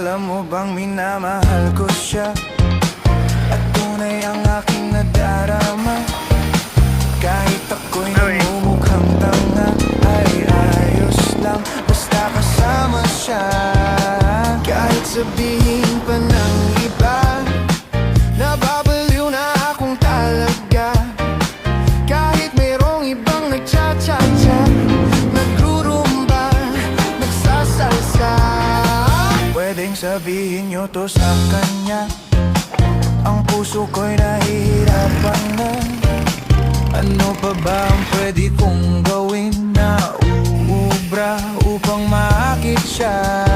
Alam mo bang minamahal ko siya, at tunay ang aking nadarama. Kahit ako'y namumukhang tanga, ay ayos lang basta kasama siya. Kahit sabihin pa ng iba, nababaliw na akong talaga. Kahit mayroong ibang nagcha-cha-cha, nagrurumba, nagsasalsa. Pwedeng sabihin nyo to sa kanya, ang puso ko'y nahihirapan na. Ano pa ba ang pwede kong gawin na uubra upang maakit siya?